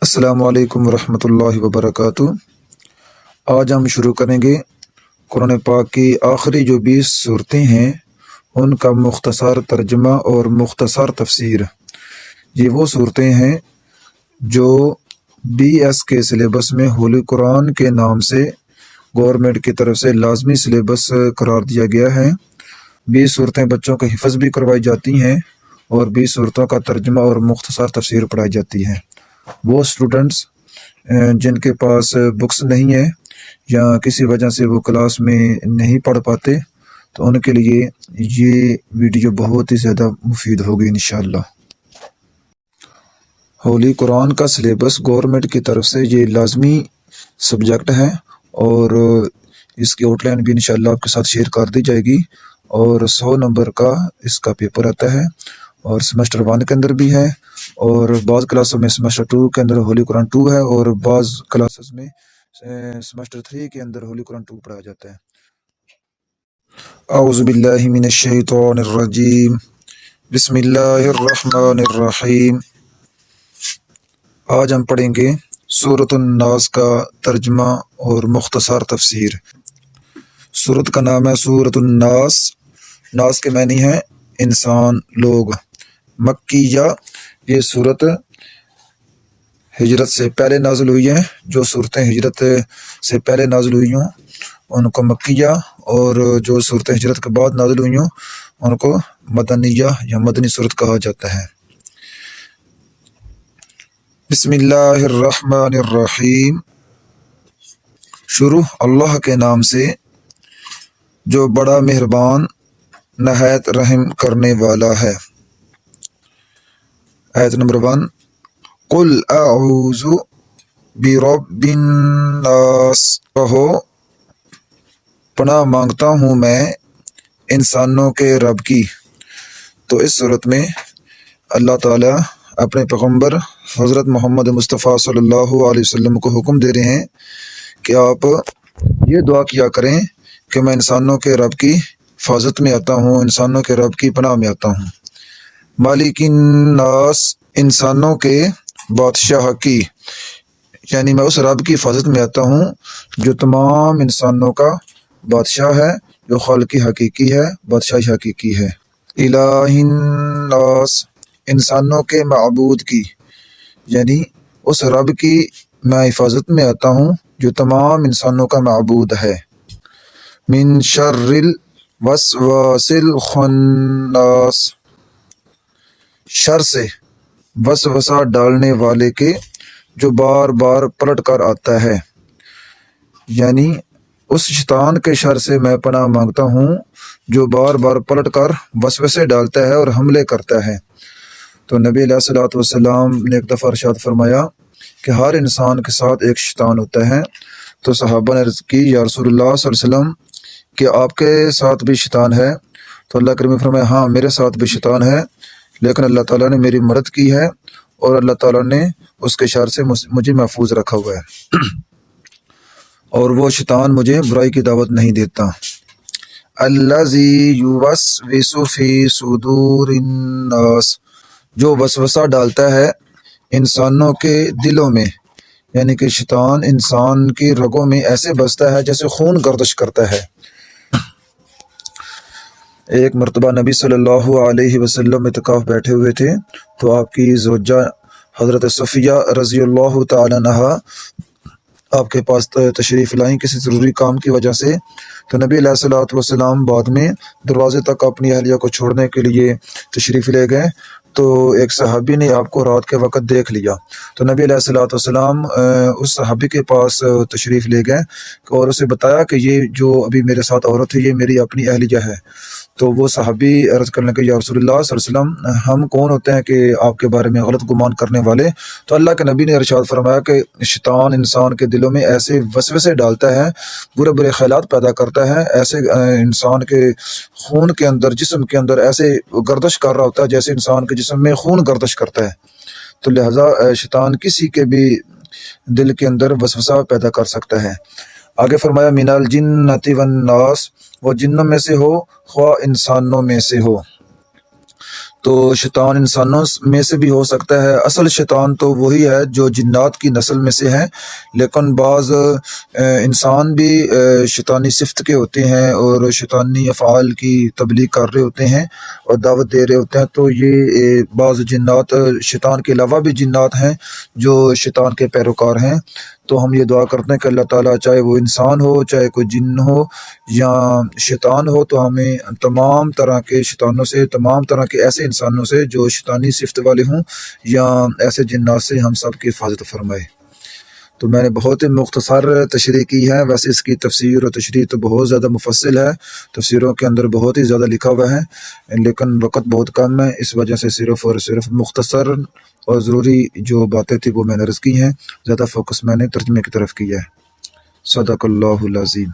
السلام علیکم ورحمۃ اللہ وبرکاتہ۔ آج ہم شروع کریں گے قرآن پاک کی آخری جو 20 صورتیں ہیں ان کا مختصر ترجمہ اور مختصر تفسیر۔ یہ وہ صورتیں ہیں جو BS کے سلیبس میں ہولی قرآن کے نام سے گورنمنٹ کی طرف سے لازمی سلیبس قرار دیا گیا ہے۔ 20 صورتیں بچوں کو حفظ بھی کروائی جاتی ہیں اور 20 صورتوں کا ترجمہ اور مختصر تفسیر پڑھائی جاتی ہے۔ وہ اسٹوڈنٹس جن کے پاس بکس نہیں ہے یا کسی وجہ سے وہ کلاس میں نہیں پڑھ پاتے تو ان کے لیے یہ ویڈیو بہت ہی زیادہ مفید ہوگی انشاءاللہ۔ ہولی قرآن کا سلیبس گورنمنٹ کی طرف سے یہ لازمی سبجیکٹ ہے اور اس کی آؤٹ لائن بھی انشاءاللہ آپ کے ساتھ شیئر کر دی جائے گی، اور 100 نمبر کا اس کا پیپر آتا ہے، اور سیمسٹر 1 کے اندر بھی ہے، اور بعض کلاسوں میں سیمسٹر 2 کے اندر ہولی قرآن 2 ہے، اور بعض کلاسز میں سیمسٹر 3 کے اندر ہولی قرآن 2 پڑھایا جاتا ہے۔ اعوذ باللہ من الشیطان الرجیم، بسم اللہ الرحمن الرحیم۔ آج ہم پڑھیں گے سورۃ الناس کا ترجمہ اور مختصر تفسیر۔ سورت کا نام ہے سورۃ الناس۔ ناس کے معنی ہے انسان، لوگ۔ مکیہ، یہ صورت ہجرت سے پہلے نازل ہوئی ہیں۔ جو صورتیں ہجرت سے پہلے نازل ہوئی ہوں ان کو مکیہ، اور جو صورتیں ہجرت کے بعد نازل ہوئی ہوں ان کو مدنیہ یا مدنی صورت کہا جاتا ہے۔ بسم اللہ الرحمن الرحیم۔ شروع اللہ کے نام سے جو بڑا مہربان نہایت رحم کرنے والا ہے۔ آیت نمبر 1، قل اعوذ برب الناس، کہو پناہ مانگتا ہوں میں انسانوں کے رب کی۔ تو اس صورت میں اللہ تعالیٰ اپنے پیغمبر حضرت محمد مصطفیٰ صلی اللہ علیہ وسلم کو حکم دے رہے ہیں کہ آپ یہ دعا کیا کریں کہ میں انسانوں کے رب کی حفاظت میں آتا ہوں، انسانوں کے رب کی پناہ میں آتا ہوں۔ مالک الناس، انسانوں کے بادشاہ کی، یعنی میں اس رب کی حفاظت میں آتا ہوں جو تمام انسانوں کا بادشاہ ہے، جو خالق حقیقی ہے، بادشاہ حقیقی ہے۔ الہ الناس، انسانوں کے معبود کی، یعنی اس رب کی میں حفاظت میں آتا ہوں جو تمام انسانوں کا معبود ہے۔ من شر الوسواس الخناس، شر سے، وسوسہ ڈالنے والے کے جو بار بار پلٹ کر آتا ہے، یعنی اس شیطان کے شر سے میں پناہ مانگتا ہوں جو بار بار پلٹ کر وسوسے ڈالتا ہے اور حملے کرتا ہے۔ تو نبی علیہ الصلوۃ والسلام نے ایک دفعہ ارشاد فرمایا کہ ہر انسان کے ساتھ ایک شیطان ہوتا ہے۔ تو صحابہ نے عرض کی یا رسول اللہ صلی اللہ علیہ وسلم کہ آپ کے ساتھ بھی شیطان ہے؟ تو اللہ کریم نے فرمایا ہاں میرے ساتھ بھی شیطان ہے، لیکن اللہ تعالیٰ نے میری مدد کی ہے اور اللہ تعالیٰ نے اس کے شر سے مجھے محفوظ رکھا ہوا ہے، اور وہ شیطان مجھے برائی کی دعوت نہیں دیتا۔ الذی یوسوس فی صدور الناس، جو وسوسہ ڈالتا ہے انسانوں کے دلوں میں، یعنی کہ شیطان انسان کی رگوں میں ایسے بستا ہے جیسے خون گردش کرتا ہے۔ ایک مرتبہ نبی صلی اللہ علیہ وسلم اعتکاف بیٹھے ہوئے تھے تو آپ کی زوجہ حضرت صفیہ رضی اللہ تعالی عنہا آپ کے پاس تشریف لائیں کسی ضروری کام کی وجہ سے۔ تو نبی علیہ الصلوۃ والسلام بعد میں دروازے تک اپنی اہلیہ کو چھوڑنے کے لیے تشریف لے گئے تو ایک صحابی نے آپ کو رات کے وقت دیکھ لیا۔ تو نبی علیہ الصلوۃ والسلام اس صحابی کے پاس تشریف لے گئے اور اسے بتایا کہ یہ جو ابھی میرے ساتھ عورت ہے یہ میری اپنی اہلیہ ہے۔ تو وہ صحابی عرض کرنے لگے یا رسول اللہ صلی اللہ علیہ وسلم ہم کون ہوتے ہیں کہ آپ کے بارے میں غلط گمان کرنے والے؟ تو اللہ کے نبی نے ارشاد فرمایا کہ شیطان انسان کے دلوں میں ایسے وسوسے ڈالتا ہے، برے برے خیالات پیدا کرتا ہے، ایسے انسان کے خون کے اندر، جسم کے اندر ایسے گردش کر رہا ہوتا ہے جیسے انسان کے جسم میں خون گردش کرتا ہے۔ تو لہٰذا شیطان کسی کے بھی دل کے اندر وسوسہ پیدا کر سکتا ہے۔ آگے فرمایا من الجنۃ والناس، وہ جنوں میں سے ہو خواہ انسانوں میں سے ہو۔ تو شیطان انسانوں میں سے بھی ہو سکتا ہے، اصل شیطان تو وہی ہے جو جنات کی نسل میں سے ہے، لیکن بعض انسان بھی شیطانی صفت کے ہوتے ہیں اور شیطانی افعال کی تبلیغ کر رہے ہوتے ہیں اور دعوت دے رہے ہوتے ہیں، تو یہ بعض جنات شیطان کے علاوہ بھی جنات ہیں جو شیطان کے پیروکار ہیں۔ تو ہم یہ دعا کرتے ہیں کہ اللہ تعالیٰ چاہے وہ انسان ہو، چاہے کوئی جن ہو یا شیطان ہو، تو ہمیں تمام طرح کے شیطانوں سے، تمام طرح کے ایسے انسانوں سے جو شیطانی صفت والے ہوں یا ایسے جنات سے ہم سب کی حفاظت فرمائے۔ تو میں نے بہت ہی مختصر تشریح کی ہے، ویسے اس کی تفسیر اور تشریح تو بہت زیادہ مفصل ہے، تفسیروں کے اندر بہت ہی زیادہ لکھا ہوا ہے، لیکن وقت بہت کم ہے، اس وجہ سے صرف اور صرف مختصر اور ضروری جو باتیں تھی وہ میں نے عرض کی ہیں، زیادہ فوکس میں نے ترجمے کی طرف کیا ہے۔ صدق اللہ العظیم۔